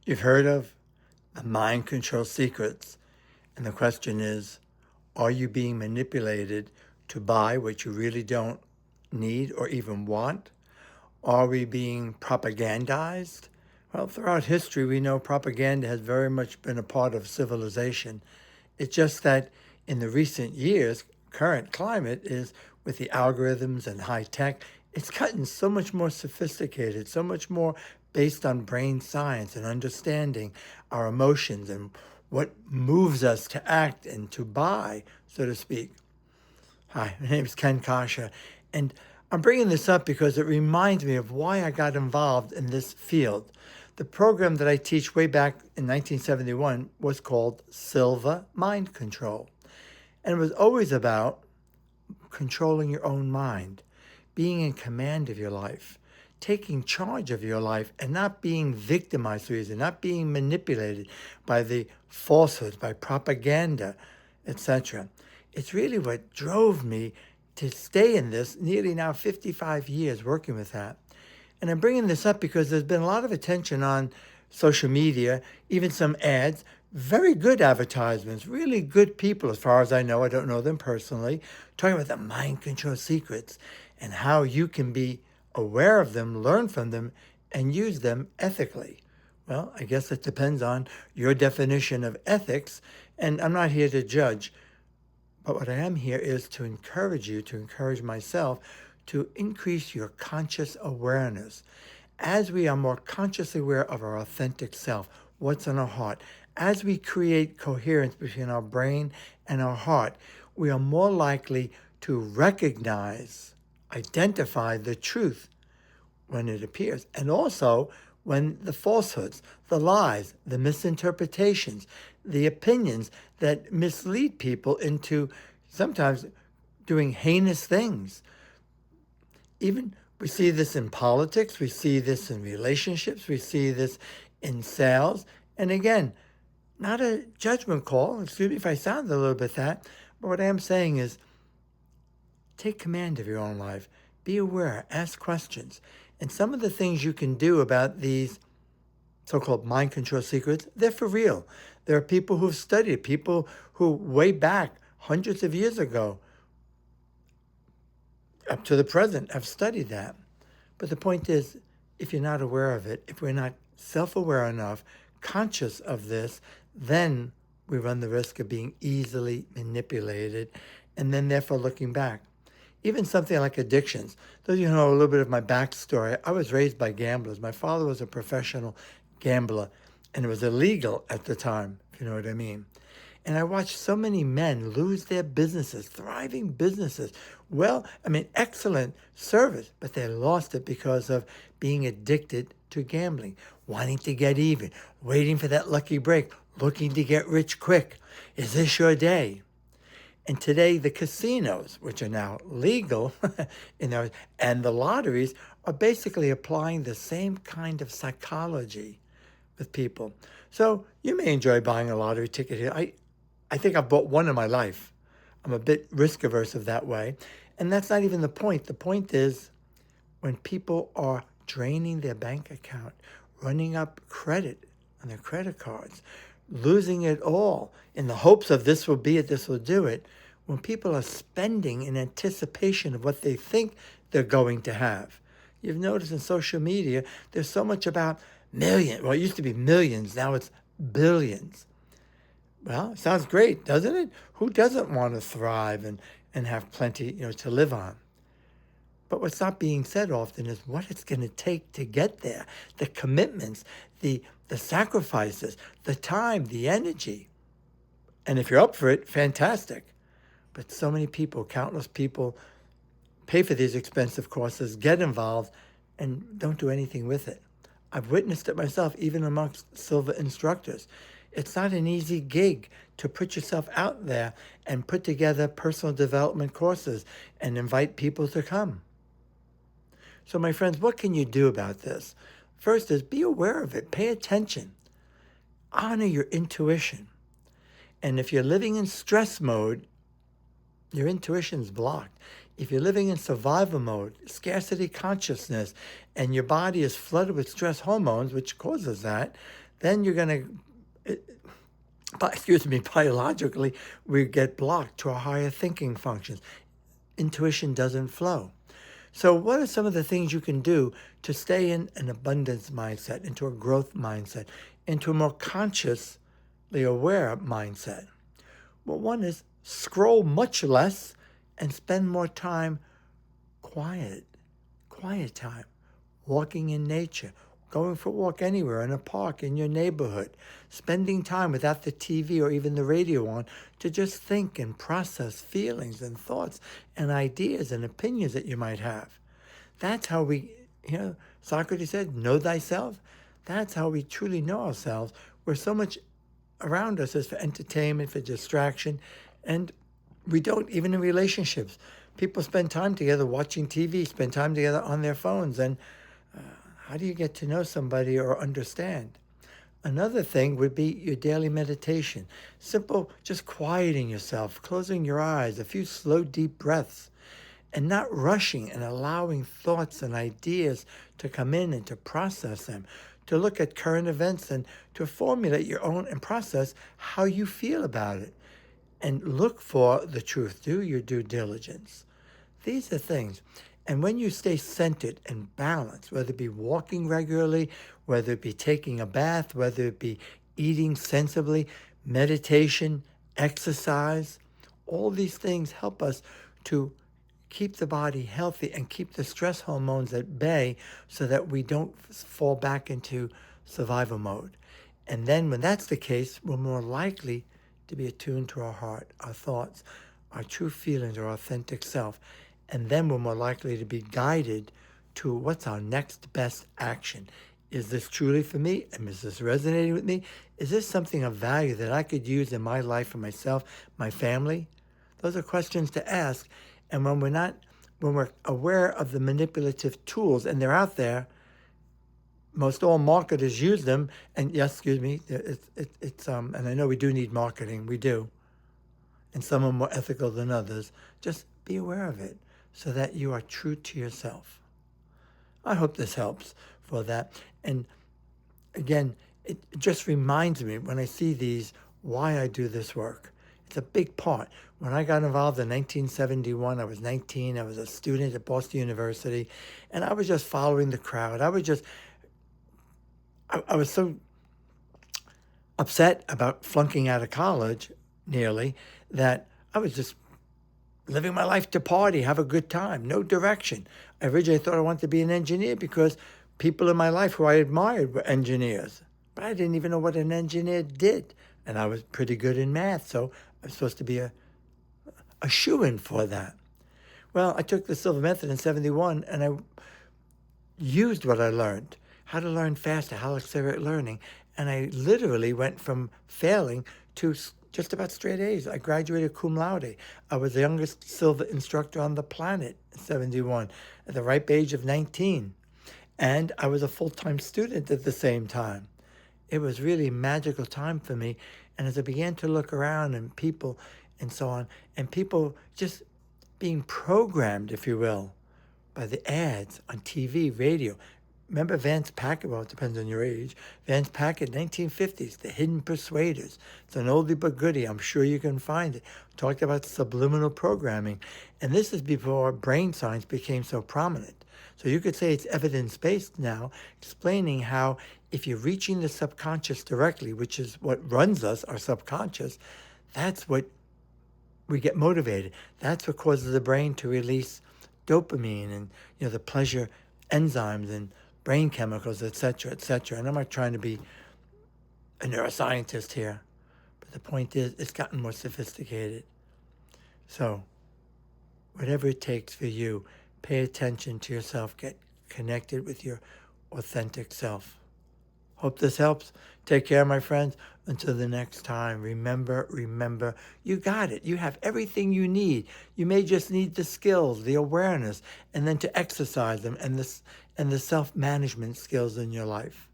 You've heard of the mind control secrets, and the question is, are you being manipulated to buy what you really don't need or even want? Are we being propagandized? Well, throughout history, we know propaganda has very much been a part of civilization. It's just that in the recent years, current climate is with the algorithms and high tech, it's gotten so much more sophisticated, so much more based on brain science and understanding our emotions and what moves us to act and to buy, so to speak. Hi, my name is Ken Kasha, and I'm bringing this up because it reminds me of why I got involved in this field. The program that I teach way back in 1971 was called Silva Mind Control, and it was always about controlling your own mind, being in command of your life, taking charge of your life, and not being victimized through it, not being manipulated by the falsehoods, by propaganda, etc. It's really what drove me to stay in this nearly now 55 years working with that. And I'm bringing this up because there's been a lot of attention on social media, even some ads, very good advertisements, really good people as far as I know. I don't know them personally, talking about the mind control secrets and how you can be aware of them, learn from them, and use them ethically. Well, I guess it depends on your definition of ethics, and I'm not here to judge. But what I am here is to encourage you, to encourage myself, to increase your conscious awareness. As we are more consciously aware of our authentic self, what's in our heart, as we create coherence between our brain and our heart, we are more likely to recognize, identify the truth when it appears, and also when the falsehoods, the lies, the misinterpretations, the opinions that mislead people into sometimes doing heinous things. Even we see this in politics, we see this in relationships, we see this in sales. And again, not a judgment call, excuse me if I sound a little bit that, but what I am saying is take command of your own life. Be aware, ask questions. And some of the things you can do about these so-called mind control secrets, they're for real. There are people who've studied, people who way back hundreds of years ago, up to the present, have studied that. But the point is, if you're not aware of it, if we're not self-aware enough, conscious of this, then we run the risk of being easily manipulated and then therefore looking back. Even something like addictions. Those of you who know a little bit of my backstory, I was raised by gamblers. My father was a professional gambler, and it was illegal at the time, if you know what I mean. And I watched so many men lose their businesses, thriving businesses. Well, I mean, excellent service, but they lost it because of being addicted to gambling, wanting to get even, waiting for that lucky break, looking to get rich quick. Is this your day? And today, the casinos, which are now legal, and the lotteries are basically applying the same kind of psychology with people. So you may enjoy buying a lottery ticket here. I think I've bought one in my life. I'm a bit risk averse of that way. And that's not even the point. The point is when people are draining their bank account, running up credit on their credit cards, losing it all in the hopes of this will be it, this will do it, when people are spending in anticipation of what they think they're going to have. You've noticed in social media, there's so much about millions. Well, it used to be millions, now it's billions. Well, it sounds great, doesn't it? Who doesn't want to thrive and have plenty, to live on? But what's not being said often is what it's going to take to get there, the commitments, the sacrifices, the time, the energy. And if you're up for it, fantastic. But so many people, countless people, pay for these expensive courses, get involved, and don't do anything with it. I've witnessed it myself, even amongst Silva instructors. It's not an easy gig to put yourself out there and put together personal development courses and invite people to come. So my friends, what can you do about this? First is be aware of it. Pay attention. Honor your intuition. And if you're living in stress mode, your intuition's blocked. If you're living in survival mode, scarcity consciousness, and your body is flooded with stress hormones, which causes that, then you're going to, biologically, we get blocked to our higher thinking functions. Intuition doesn't flow. So what are some of the things you can do to stay in an abundance mindset, into a growth mindset, into a more consciously aware mindset? Well, one is scroll much less and spend more time quiet time, walking in nature, going for a walk anywhere, in a park, in your neighborhood, spending time without the TV or even the radio on to just think and process feelings and thoughts and ideas and opinions that you might have. That's how we, Socrates said, know thyself. That's how we truly know ourselves. We're so much around us is for entertainment, for distraction, and we don't, even in relationships. People spend time together watching TV, spend time together on their phones, and how do you get to know somebody or understand? Another thing would be your daily meditation. Simple, just quieting yourself, closing your eyes, a few slow, deep breaths, and not rushing and allowing thoughts and ideas to come in and to process them, to look at current events and to formulate your own and process how you feel about it. And look for the truth. Do your due diligence. These are things. And when you stay centered and balanced, whether it be walking regularly, whether it be taking a bath, whether it be eating sensibly, meditation, exercise, all these things help us to keep the body healthy and keep the stress hormones at bay so that we don't fall back into survival mode. And then when that's the case, we're more likely to be attuned to our heart, our thoughts, our true feelings, our authentic self. And then we're more likely to be guided to what's our next best action. Is this truly for me? And is this resonating with me? Is this something of value that I could use in my life for myself, my family? Those are questions to ask. And when we're aware of the manipulative tools, and they're out there, most all marketers use them. And yes, excuse me, and I know we do need marketing, we do. And some are more ethical than others. Just be aware of it so that you are true to yourself. I hope this helps for that. And again, it just reminds me when I see these, why I do this work. It's a big part. When I got involved in 1971, I was 19. I was a student at Boston University, and I was just following the crowd. I was so upset about flunking out of college, nearly, that I was just living my life to party, have a good time, no direction. I originally thought I wanted to be an engineer because people in my life who I admired were engineers. But I didn't even know what an engineer did. And I was pretty good in math, so I was supposed to be a shoo-in for that. Well, I took the Silva Method in 71, and I used what I learned, how to learn faster, how to accelerate learning. And I literally went from failing to just about straight A's. I graduated cum laude. I was the youngest Silva instructor on the planet in 71, at the ripe age of 19. And I was a full-time student at the same time. It was really a magical time for me. And as I began to look around and people and so on, and people just being programmed, if you will, by the ads on TV, radio. Remember Vance Packard? Well, it depends on your age. Vance Packard, 1950s, The Hidden Persuaders. It's an oldie but goodie. I'm sure you can find it. Talked about subliminal programming. And this is before brain science became so prominent. So you could say it's evidence-based now, explaining how if you're reaching the subconscious directly, which is what runs us, our subconscious, that's what we get motivated. That's what causes the brain to release dopamine and the pleasure enzymes and brain chemicals, etc., etc. And I'm not trying to be a neuroscientist here, but the point is it's gotten more sophisticated. So whatever it takes for you, pay attention to yourself, get connected with your authentic self. Hope this helps. Take care, my friends. Until the next time, remember, you got it. You have everything you need. You may just need the skills, the awareness, and then to exercise them and the self-management skills in your life.